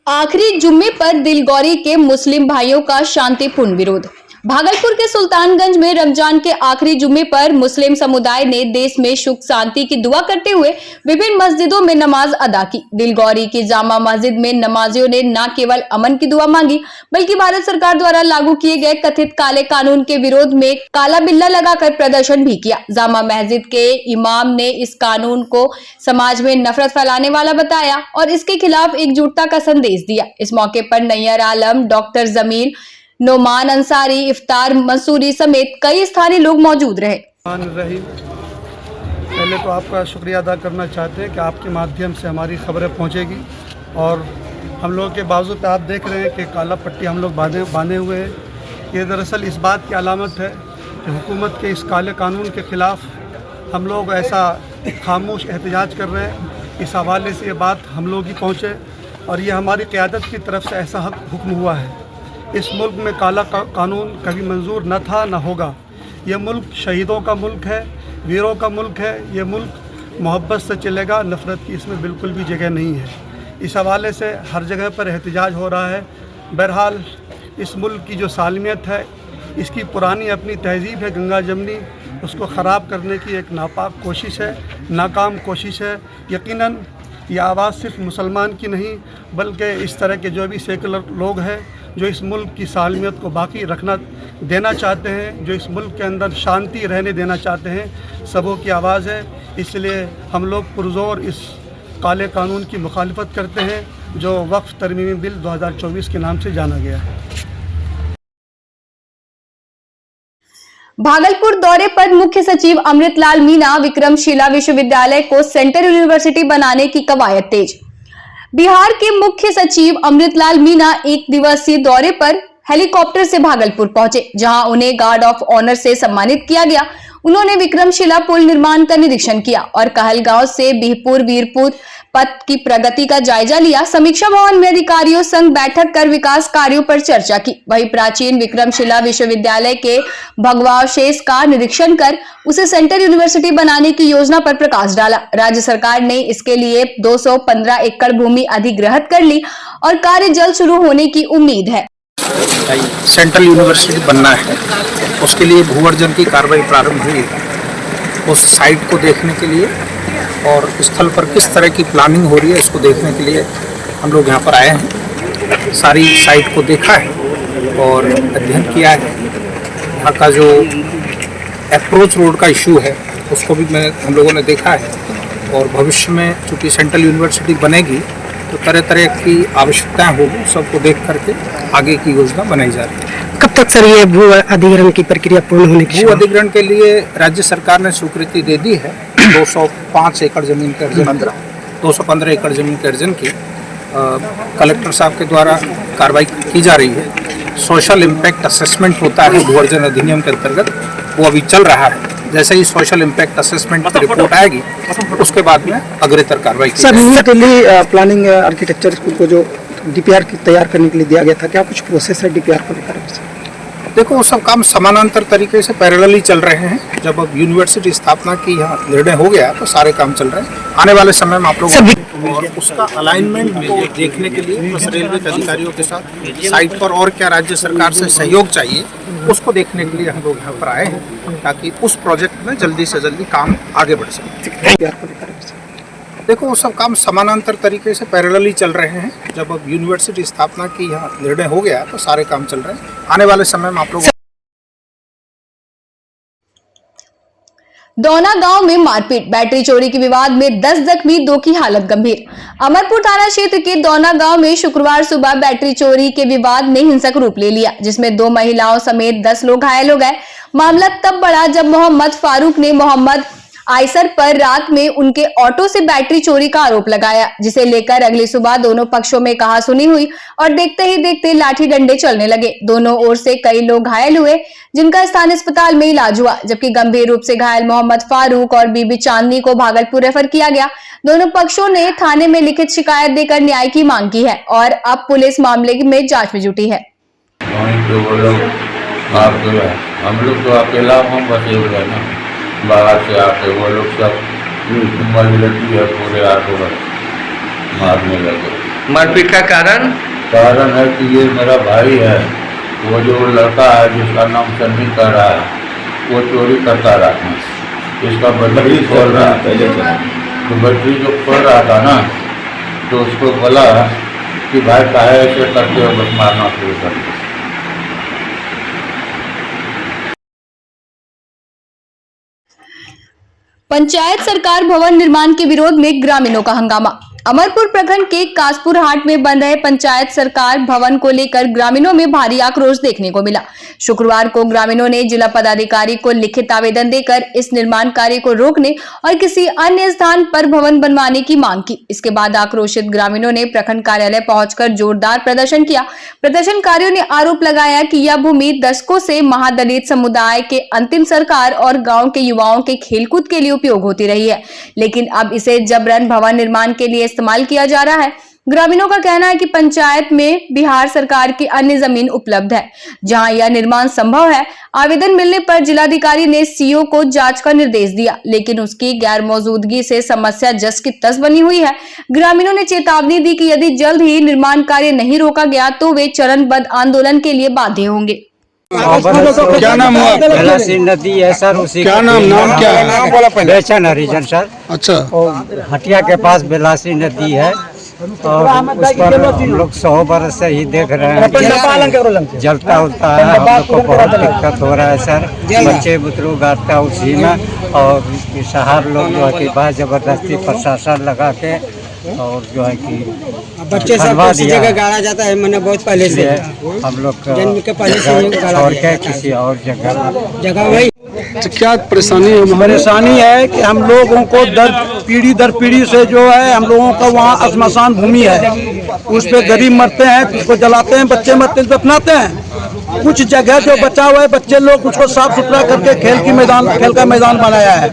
आखिरी जुम्मे पर दिलगौरी के मुस्लिम भाइयों का शांतिपूर्ण विरोध। भागलपुर के सुल्तानगंज में रमजान के आखिरी जुम्मे पर मुस्लिम समुदाय ने देश में सुख शांति की दुआ करते हुए विभिन्न मस्जिदों में नमाज अदा की। दिलगौरी की जामा मस्जिद में नमाजियों ने न केवल अमन की दुआ मांगी बल्कि भारत सरकार द्वारा लागू किए गए कथित काले कानून के विरोध में काला बिल्ला लगाकर प्रदर्शन भी किया। जामा मस्जिद के इमाम ने इस कानून को समाज में नफरत फैलाने वाला बताया और इसके खिलाफ एकजुटता का संदेश दिया। इस मौके पर नैयर आलम, डॉक्टर जमील, नोमान अंसारी, इफ्तार मंसूरी समेत कई स्थानीय लोग मौजूद रहे। पहले तो आपका शुक्रिया अदा करना चाहते हैं कि आपके माध्यम से हमारी खबरें पहुंचेगी और हम लोगों के बाजू पे आप देख रहे हैं कि काला पट्टी हम लोग बांधे हुए हैं। ये दरअसल इस बात की अलामत है कि हुकूमत के इस काले कानून के ख़िलाफ़ हम लोग ऐसा खामोश एहतजाज कर रहे हैं। इस हवाले से ये बात हम लोग ही पहुँचे और ये हमारी क़यादत की तरफ से ऐसा हुक्म हुआ है। इस मुल्क में काला कानून कभी मंजूर न था न होगा। ये मुल्क शहीदों का मुल्क है, वीरों का मुल्क है। ये मुल्क मोहब्बत से चलेगा, नफ़रत की इसमें बिल्कुल भी जगह नहीं है। इस हवाले से हर जगह पर एहतजाज हो रहा है। बहरहाल इस मुल्क की जो सालमियत है, इसकी पुरानी अपनी तहज़ीब है गंगा जमनी, उसको ख़राब करने की एक नापाक कोशिश है, नाकाम कोशिश है। यकीनन ये आवाज़ सिर्फ मुसलमान की नहीं बल्कि इस तरह के जो भी सेकुलर लोग हैं जो इस मुल्क की सालमियत को बाकी रखना देना चाहते हैं, जो इस मुल्क के अंदर शांति रहने देना चाहते हैं, सबों की आवाज़ है। इसलिए हम लोग पुरज़ोर इस काले कानून की मुखालिफत करते हैं जो वक्फ तरमीमी बिल 2024 के नाम से जाना गया है। भागलपुर दौरे पर मुख्य सचिव अमृतलाल मीणा, विक्रमशिला विश्वविद्यालय को सेंट्रल यूनिवर्सिटी बनाने की कवायद तेज। बिहार के मुख्य सचिव अमृतलाल मीणा एक दिवसीय दौरे पर हेलीकॉप्टर से भागलपुर पहुंचे, जहां उन्हें गार्ड ऑफ ऑनर से सम्मानित किया गया। उन्होंने विक्रमशिला पुल निर्माण का निरीक्षण किया और कहलगांव से बिहपुर वीरपुर पथ की प्रगति का जायजा लिया। समीक्षा भवन में अधिकारियों संग बैठक कर विकास कार्यों पर चर्चा की। वहीं प्राचीन विक्रमशिला विश्वविद्यालय के भग्नावशेष का निरीक्षण कर उसे सेंट्रल यूनिवर्सिटी बनाने की योजना पर प्रकाश डाला। राज्य सरकार ने इसके लिए 215 एकड़ भूमि अधिग्रहित कर ली और कार्य जल्द शुरू होने की उम्मीद है। सेंट्रल यूनिवर्सिटी बनना है, उसके लिए भूअर्जन की कार्रवाई प्रारंभ हुई है। उस साइट को देखने के लिए और स्थल पर किस तरह की प्लानिंग हो रही है इसको देखने के लिए हम लोग यहाँ पर आए हैं। सारी साइट को देखा है और अध्ययन किया है। यहाँ का जो अप्रोच रोड का इशू है उसको भी हम लोगों ने देखा है और भविष्य में चूँकि सेंट्रल यूनिवर्सिटी बनेगी तो तरह तरह की आवश्यकताएं होगी, सबको देख करके आगे की योजना बनाई जा रही है। कब तक सर ये भू अधिग्रहण की प्रक्रिया पूर्ण होने की? भू अधिग्रहण के लिए राज्य सरकार ने स्वीकृति दे दी है। 205 एकड़ जमीन के अर्जन 215 एकड़ जमीन के अर्जन की कलेक्टर साहब के द्वारा कार्रवाई की जा रही है। सोशल इम्पैक्ट असेसमेंट होता है भू अर्जन अधिनियम के अंतर्गत, वो अभी चल रहा है। जैसे ही सोशल इम्पैक्ट असेसमेंट की रिपोर्ट आएगी उसके बाद में अग्रेतर कार्रवाई की जाएगी। Sir, Delhi planning architecture school को जो डीपीआर तैयार करने के लिए दिया गया था, क्या कुछ प्रोसेस है डीपीआर को लेकर? देखो, वो सब काम समानांतर तरीके से पैरेलली चल रहे हैं। जब अब यूनिवर्सिटी स्थापना की यहाँ निर्णय हो गया तो सारे काम चल रहे हैं। आने वाले समय में आप लोग और उसका अलाइनमेंट को देखने के लिए बस रेलवे के अधिकारियों के साथ साइट पर और क्या राज्य सरकार से सहयोग चाहिए उसको देखने के लिए हम लोग यहाँ पर आए हैं ताकि उस प्रोजेक्ट में जल्दी से जल्दी काम आगे बढ़ सके। देखो, वो सब काम समानांतर तरीके से पैरेलली चल रहे हैं। जब अब यूनिवर्सिटी स्थापना की यहाँ निर्णय हो गया तो सारे काम चल रहे हैं। आने वाले समय में आप लोग दोना गांव में मारपीट, बैटरी चोरी के विवाद में 10 जख्मी, 2 की हालत गंभीर। अमरपुर थाना क्षेत्र के दोना गांव में शुक्रवार सुबह बैटरी चोरी के विवाद ने हिंसक रूप ले लिया, जिसमें 2 महिलाओं समेत 10 लोग घायल हो गए। मामला तब बढ़ा जब मोहम्मद फारूक ने मोहम्मद आयसर पर रात में उनके ऑटो से बैटरी चोरी का आरोप लगाया, जिसे लेकर अगली सुबह दोनों पक्षों में कहासुनी हुई और देखते ही देखते लाठी डंडे चलने लगे। दोनों ओर से कई लोग घायल हुए, जिनका स्थानीय अस्पताल में इलाज हुआ, जबकि गंभीर रूप से घायल मोहम्मद फारूक और बीबी चांदनी को भागलपुर रेफर किया गया। दोनों पक्षों ने थाने में लिखित शिकायत देकर न्याय की मांग की है और अब पुलिस मामले में जांच में जुटी है। हम लोग तो अकेला हम बचे हुए हैं ना, बाहर से आके वो लोग सब लड़की है पूरे आगे मारने लगे। मारपीट का कारण कारण है कि ये मेरा भाई है, वो जो लड़का है जिसका नाम सन्नी कर रहा है, वो चोरी करता रहा, इसका बैटरी खोल रहा पहले तो बैटरी जो खोल रहा था ना, तो उसको बोला कि भाई काहे ऐसे करते हो, बस मारना शुरू कर दिया। पंचायत सरकार भवन निर्माण के विरोध में ग्रामीणों का हंगामा। अमरपुर प्रखंड के कासपुर हाट में बन रहे पंचायत सरकार भवन को लेकर ग्रामीणों में भारी आक्रोश देखने को मिला। शुक्रवार को ग्रामीणों ने जिला पदाधिकारी को लिखित आवेदन देकर इस निर्माण कार्य को रोकने और किसी अन्य स्थान पर भवन बनवाने की मांग की। इसके बाद आक्रोशित ग्रामीणों ने प्रखंड कार्यालय पहुंचकर जोरदार प्रदर्शन किया। प्रदर्शनकारियों ने आरोप लगाया कि यह भूमि दशकों से महादलित समुदाय के अंतिम सरकार और गाँव के युवाओं के खेलकूद के लिए उपयोग होती रही है, लेकिन अब इसे जबरन भवन निर्माण के लिए इस्तेमाल किया जा रहा है। ग्रामीणों का कहना है कि पंचायत में बिहार सरकार की अन्य जमीन उपलब्ध है जहां यह निर्माण संभव है। आवेदन मिलने पर जिलाधिकारी ने सीओ को जांच का निर्देश दिया, लेकिन उसकी गैर मौजूदगी से समस्या जस की तस बनी हुई है। ग्रामीणों ने चेतावनी दी कि यदि जल्द ही निर्माण कार्य नहीं रोका गया तो वे चरणबद्ध आंदोलन के लिए बाध्य होंगे। क्या नाम हुआ? बेलासी नदी है सर, उसी क्या नाम क्या है? बेचन हरिजन सर। अच्छा, और हटिया के पास बेलासी नदी है और उस पर हम लोग 100 बरस से ही देख रहे हैं जलता उलता है। हम लोग को बहुत दिक्कत हो रहा है सर, बच्चे बुतरू गाता उसी में, और शहर लोग जो है कि बहुत जबरदस्ती प्रशासन लगा के और जो है कि बच्चे सब किसी जगह गाड़ा जाता है, मैंने बहुत पहले से हम लोग जन्म के पहले से छोड़ के किसी और जगह वही। तो क्या परेशानी है? परेशानी है कि हम लोगों को पीढ़ी दर पीढ़ी से जो है हम लोगों का वहाँ श्मशान भूमि है, उस पे गरीब मरते हैं, उसको जलाते हैं, बच्चे मरते हैं, दफनाते हैं। कुछ जगह जो बचा हुआ है बच्चे लोग उसको साफ सुथरा करके खेल का मैदान बनाया है।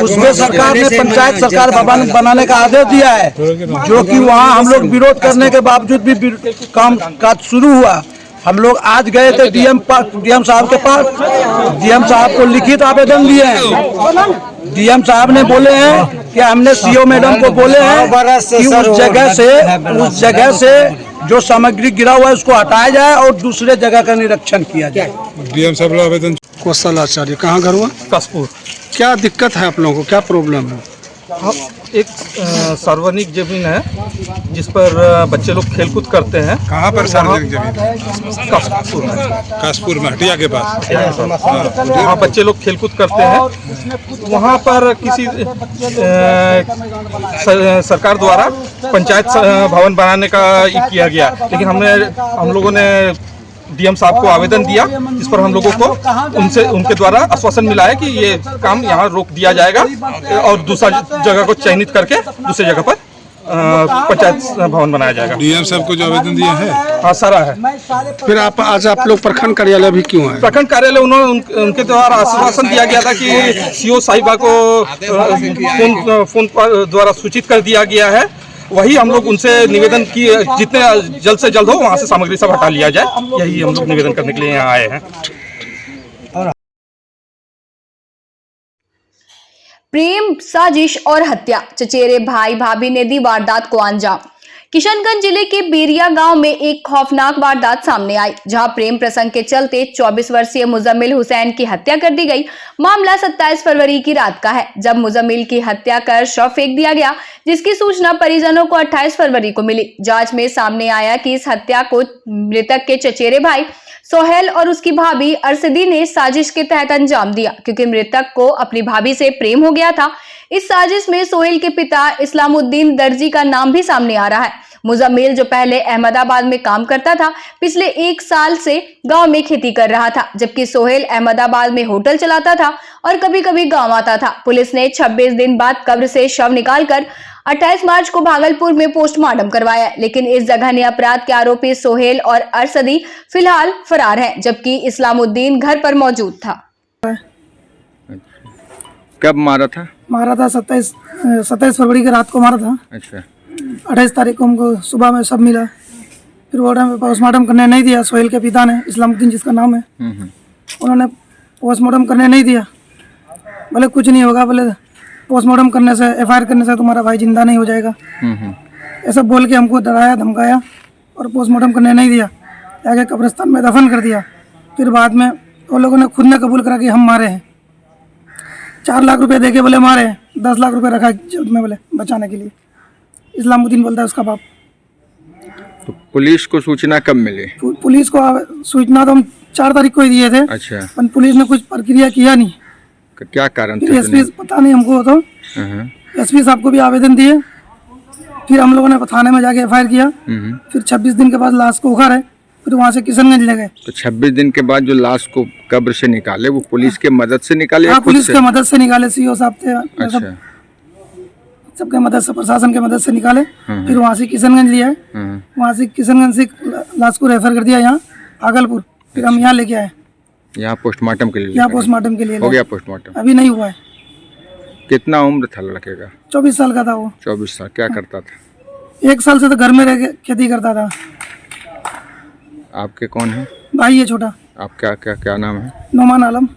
उसमें सरकार ने पंचायत सरकार भवन बनाने का आदेश दिया है, जो कि वहाँ हम लोग विरोध करने के बावजूद भी काम काज शुरू हुआ। हम लोग आज गए थे डीएम साहब के पास, डीएम साहब को लिखित आवेदन दिए हैं। डीएम साहब ने बोले हैं कि हमने सीओ मैडम को बोले हैं कि उस जगह से जो सामग्री गिरा हुआ है उसको हटाया जाए और दूसरे जगह का निरीक्षण किया जाए। डीएम साहब का आवेदन। कौशल आचार्य, कहाँ घर हुआ? कासपुर। क्या दिक्कत है आप लोगों को, क्या प्रॉब्लम है? एक सार्वजनिक जमीन है जिस पर बच्चे लोग खेलकूद करते हैं। कहाँ पर सार्वजनिक जमीन? कासपुर में। कासपुर में, हटिया के पास। वहाँ बच्चे लोग खेलकूद करते हैं। वहाँ पर किसी सरकार द्वारा पंचायत भवन बनाने का किया गया, लेकिन हम लोगों ने डीएम साहब को आवेदन दिया, जिस पर हम लोगों को उनके द्वारा आश्वासन मिला है कि ये काम यहाँ रोक दिया जाएगा और दूसरा जगह को चयनित करके दूसरी जगह पर पंचायत भवन बनाया जाएगा। डीएम साहब को जो आवेदन दिया है? हाँ, सारा है। फिर आज आप लोग प्रखंड कार्यालय भी क्यों आए? प्रखंड कार्यालय उनके द्वारा आश्वासन दिया गया था कि सीओ साहिबा को फोन द्वारा सूचित कर दिया गया है। वही हम लोग उनसे निवेदन की जितने जल्द से जल्द हो वहाँ से सामग्री सब हटा लिया जाए, यही हम लोग निवेदन करने के लिए यहाँ आए हैं। प्रेम, साजिश और हत्या, चचेरे भाई भाभी ने दी वारदात को अंजाम। किशनगंज जिले के बेरिया गांव में एक खौफनाक वारदात सामने आई, जहां प्रेम प्रसंग के चलते 24 वर्षीय मुजम्मिल हुसैन की हत्या कर दी गई। मामला 27 फरवरी की रात का है, जब मुजम्मिल की हत्या कर शव फेंक दिया गया, जिसकी सूचना परिजनों को 28 फरवरी को मिली। जांच में सामने आया कि इस हत्या को मृतक के चचेरे भाई सोहेल और उसकी भाभी अरसदी ने साजिश के तहत अंजाम दिया, क्योंकि मृतक को अपनी भाभी से प्रेम हो गया था। इस साजिश में सोहेल के पिता इस्लामुद्दीन दर्जी का नाम भी सामने आ रहा है। मुजम्मिल, जो पहले अहमदाबाद में काम करता था, पिछले 1 साल से गांव में खेती कर रहा था, जबकि सोहेल अहमदाबाद में होटल चलाता था और कभी कभी गांव आता था। पुलिस ने 26 दिन बाद कब्र से शव निकालकर 28 मार्च को भागलपुर में पोस्टमार्टम करवाया, लेकिन इस जघन्य अपराध के आरोपी सोहेल और अरसदी फिलहाल फरार हैं, जबकि इस्लामुद्दीन घर पर मौजूद था। कब मारा था? मारा था 27 फरवरी की रात को मारा था। अच्छा। 28 तारीख को हमको सुबह में सब मिला, फिर वो पोस्टमार्टम करने नहीं दिया। सोहेल के पिता ने, इस्लामुद्दीन जिसका नाम है, उन्होंने पोस्टमार्टम करने नहीं दिया। बोले कुछ नहीं होगा, बोले पोस्टमार्टम करने से, FIR करने से तुम्हारा भाई जिंदा नहीं हो जाएगा। ऐसा बोल के हमको डराया धमकाया और पोस्टमार्टम करने नहीं दिया, आगे कब्रिस्तान में दफन कर दिया। फिर बाद में वो लोगों ने खुद ने कबूल करा कि हम मारे हैं। 4 लाख रुपए दे के बोले मारे हैं, 10 लाख रुपए रखा जेब में बोले बचाने के लिए। इस्लामुद्दीन बोलता है उसका बाप। तो पुलिस को सूचना कब मिली? पुलिस को सूचना तो हम 4 तारीख को ही दिए थे। अच्छा, पर पुलिस ने कुछ प्रक्रिया किया नहीं। क्या कारण फिर था? एसपी पता नहीं हमको, तो एसपी साहब को भी आवेदन दिए। फिर हम लोगों ने थाने में जाके FIR किया। फिर 26 दिन के बाद लाश को उखाड़े, फिर वहाँ से किशनगंज ले गए। तो 26 दिन के बाद जो लाश को कब्र से निकाले वो पुलिस के मदद से निकाले? हाँ, पुलिस के मदद से निकाले। CO साहब थे, अच्छा, सबके मदद से, प्रशासन के मदद से निकाले। फिर वहाँ से किशनगंज लिया, वहाँ से किशनगंज से लाश को रेफर कर दिया यहाँ भागलपुर। फिर हम यहाँ लेके आए, यहाँ पोस्टमार्टम के लिए। यहाँ पोस्टमार्टम के लिए हो गया पोस्टमार्टम? अभी नहीं हुआ है। कितना उम्र था लड़के का? 24 साल का था वो। 24 साल। क्या करता था? 1 साल से तो घर में रह के खेती करता था। आपके कौन है? भाई है छोटा। आपका क्या नाम है? नोमान आलम।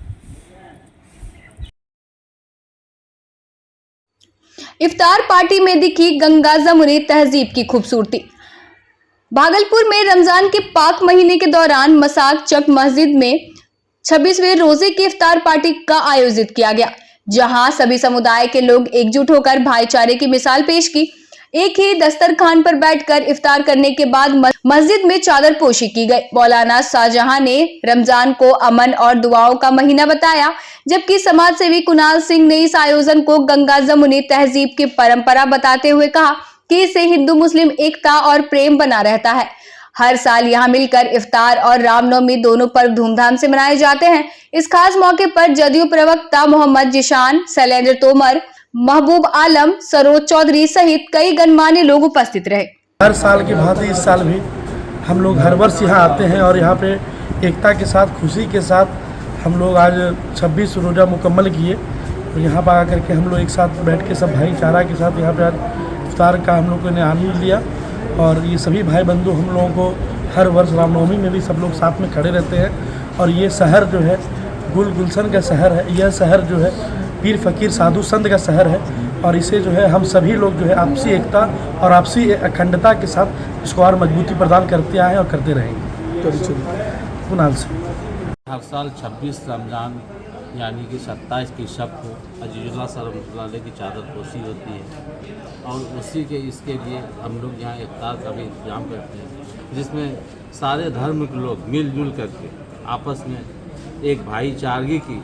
इफ्तार पार्टी में दिखी गंगा जमुनी तहजीब की खूबसूरती। भागलपुर में रमजान के पाक महीने के दौरान मसाक चक मस्जिद में 26वें रोजे की इफ्तार पार्टी का आयोजित किया गया, जहां सभी समुदाय के लोग एकजुट होकर भाईचारे की मिसाल पेश की। एक ही दस्तरखान पर बैठकर इफ्तार करने के बाद मस्जिद में चादर पोशी की गई। मौलाना शाहजहां ने रमजान को अमन और दुआओं का महीना बताया, जबकि समाज सेवी कुणाल सिंह ने इस आयोजन को गंगा जमुनी तहजीब की परंपरा बताते हुए कहा कि इससे हिंदू मुस्लिम एकता और प्रेम बना रहता है। हर साल यहाँ मिलकर इफ्तार और रामनवमी दोनों पर्व धूमधाम से मनाए जाते हैं। इस खास मौके पर जदयू प्रवक्ता मोहम्मद जिशान, शैलेंद्र तोमर, महबूब आलम, सरोज चौधरी सहित कई गणमान्य लोग उपस्थित रहे। हर साल की भांति इस साल भी हम लोग हर वर्ष यहाँ आते हैं और यहाँ पे एकता के साथ, खुशी के साथ हम लोग आज 26 रोज़ा मुकम्मल किए और यहाँ पर आकर के हम लोग एक साथ बैठ के सब भाईचारा के साथ यहाँ पे आज इफ्तार का हम लोगों ने आनंद लिया। और ये सभी भाई बंधु हम लोगों को हर वर्ष रामनवमी में भी सब लोग साथ में खड़े रहते हैं। और ये शहर जो है गुलशन का शहर है, यह शहर जो है पीर फकीर साधु संत का शहर है और इसे जो है हम सभी लोग जो है आपसी एकता और आपसी अखंडता के साथ इसको और मजबूती प्रदान करते आए और करते रहेंगे। कुणाल से हर साल 26 रमज़ान यानी कि 27 की शब को अजीजुल्लाह सरमतुल्लाह की चादर पोशी होती है और उसी के इसके लिए हम लोग यहाँ इफ्तार का भी इंतजाम करते हैं, जिसमें सारे धर्म के लोग मिलजुल करके आपस में एक भाईचारगी की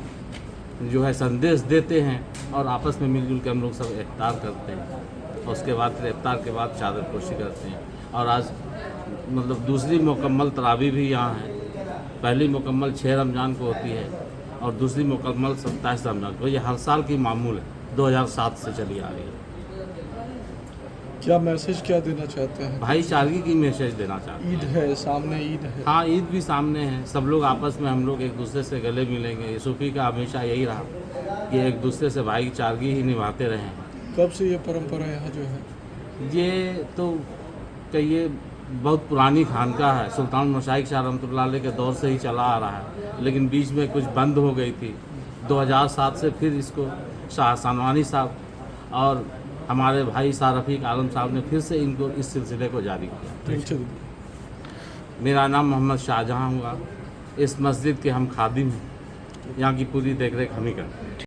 जो है संदेश देते हैं और आपस में मिलजुल के हम लोग सब इफ्तार करते हैं और उसके बाद फिर इफ्तार के बाद चादर पोशी करते हैं। और आज मतलब दूसरी मुकम्मल तरावी भी यहाँ है। पहली मुकम्मल 6 रमज़ान को होती है और दूसरी मुकम्मल 27 रमज़ान को। ये हर साल की मामूल है, 2007 से चली आ रही है। क्या मैसेज क्या देना चाहते हैं? भाईचारगी की मैसेज देना चाहते हैं। ईद है सामने, ईद है। हाँ, ईद भी सामने है। सब लोग आपस में हम लोग एक दूसरे से गले मिलेंगे। सूफी का हमेशा यही रहा कि एक दूसरे से भाईचारगी ही निभाते रहें। कब से ये परंपरा यहाँ जो है? ये तो कहिए बहुत पुरानी खानका है, सुल्तान मशाइख शाह रहमतुल्लाह अलैह के दौर से ही चला आ रहा है, लेकिन बीच में कुछ बंद हो गई थी। 2007 से फिर इसको शाह सनवानी साहब और हमारे भाई शाह रफ़ीक आलम साहब ने फिर से इनको इस सिलसिले को जारी किया। मेरा नाम मोहम्मद शाहजहां हुआ। इस मस्जिद के हम खादिम हैं, यहाँ की पूरी देखरेख हम ही करते हैं।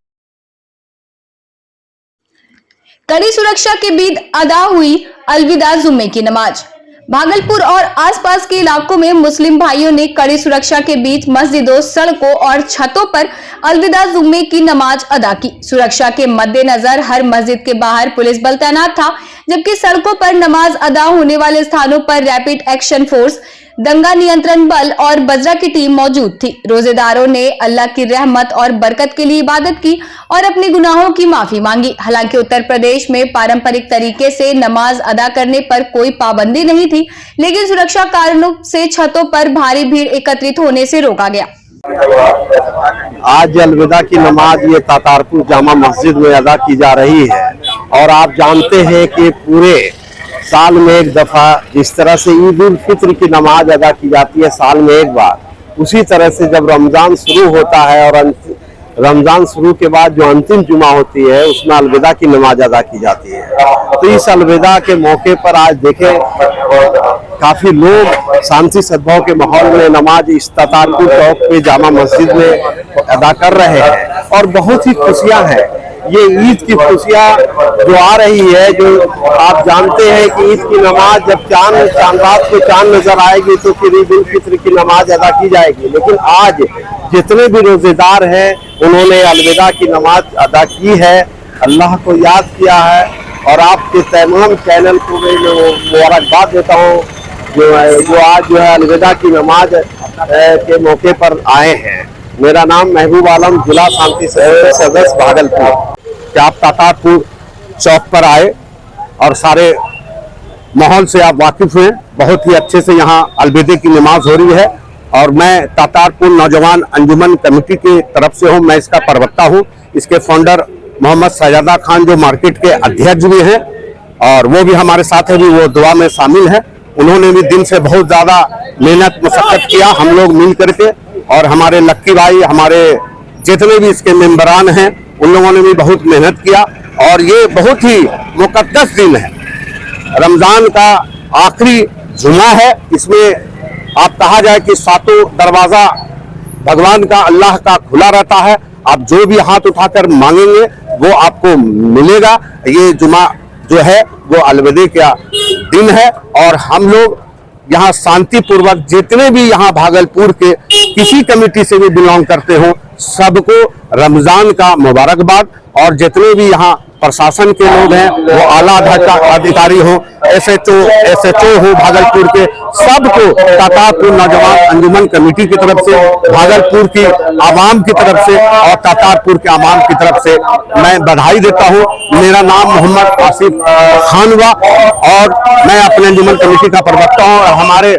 कड़ी सुरक्षा के बीच अदा हुई अलविदा जुम्मे की नमाज। भागलपुर और आसपास के इलाकों में मुस्लिम भाइयों ने कड़ी सुरक्षा के बीच मस्जिदों, सड़कों और छतों पर अलविदा जुम्मे की नमाज अदा की। सुरक्षा के मद्देनजर हर मस्जिद के बाहर पुलिस बल तैनात था, जबकि सड़कों पर नमाज अदा होने वाले स्थानों पर रैपिड एक्शन फोर्स, दंगा नियंत्रण बल और बजरा की टीम मौजूद थी। रोजेदारों ने अल्लाह की रहमत और बरकत के लिए इबादत की और अपने गुनाहों की माफी मांगी। हालांकि उत्तर प्रदेश में पारंपरिक तरीके से नमाज अदा करने पर कोई पाबंदी नहीं थी, लेकिन सुरक्षा कारणों से छतों पर भारी भीड़ एकत्रित होने से रोका गया। आज अलविदा की नमाज ये तातारपुर जामा मस्जिद में अदा की जा रही है और आप जानते हैं कि पूरे साल में एक दफा जिस तरह से ईद उल फित्र की नमाज अदा की जाती है साल में एक बार, उसी तरह से जब रमजान शुरू होता है और रमजान शुरू के बाद जो अंतिम जुमा होती है उसमें अलविदा की नमाज अदा की जाती है। तो इस अलविदा के मौके पर आज देखें काफी लोग शांति सद्भाव के माहौल में नमाज इस तातारपुर चौक पे जामा मस्जिद में अदा कर रहे हैं और बहुत ही खुशियां हैं। ये ईद की खुशियां जो आ रही है, जो आप जानते हैं कि ईद की नमाज जब चांद रात को चांद नजर आएगी तो फिर ईद उल फित्र की नमाज अदा की जाएगी। लेकिन आज जितने भी रोजेदार हैं उन्होंने अलविदा की नमाज अदा की है, अल्लाह को याद किया है और आपके तमाम चैनल को मैं मुबारकबाद देता हूँ जो आज जो है अलविदा की नमाज के मौके पर आए हैं। मेरा नाम महबूब आलम, जिला शांति सदस्य भागलपुर। क्या आप तातारपुर चौक पर आए और सारे माहौल से आप वाकिफ हैं, बहुत ही अच्छे से यहाँ अलविदे की नमाज हो रही है और मैं तातारपुर नौजवान अंजुमन कमेटी की तरफ से हूँ, मैं इसका प्रवक्ता हूँ। इसके फाउंडर मोहम्मद सजादा खान जो मार्केट के अध्यक्ष भी हैं और वो भी हमारे साथ है, भी वो दुआ में शामिल है। उन्होंने भी दिन से बहुत ज्यादा मेहनत मशक्कत किया, हम लोग मिल करके, और हमारे लक्की भाई, हमारे जितने भी इसके मेंबरान हैं उन लोगों ने भी बहुत मेहनत किया। और ये बहुत ही मुकद्दस दिन है, रमजान का आखिरी जुमा है। इसमें आप कहा जाए कि सातों दरवाजा भगवान का, अल्लाह का खुला रहता है। आप जो भी हाथ उठाकर मांगेंगे वो आपको मिलेगा। ये जुमा जो है वो अलविदे का दिन है और हम लोग यहाँ शांतिपूर्वक जितने भी यहाँ भागलपुर के किसी कमेटी से भी बिलोंग करते हो सबको रमजान का मुबारकबाद। और जितने भी यहाँ प्रशासन के लोग हैं, वो आला अधिकारी हो, SHO हो भागलपुर के, सबको तातारपुर नौजवान अंजुमन कमेटी की तरफ से, भागलपुर की आवाम की तरफ से और तातारपुर के आवाम की तरफ से मैं बधाई देता हूँ। मेरा नाम मोहम्मद आसिफ खान हुआ और मैं अपने अंजुमन कमेटी का प्रवक्ता हूँ और हमारे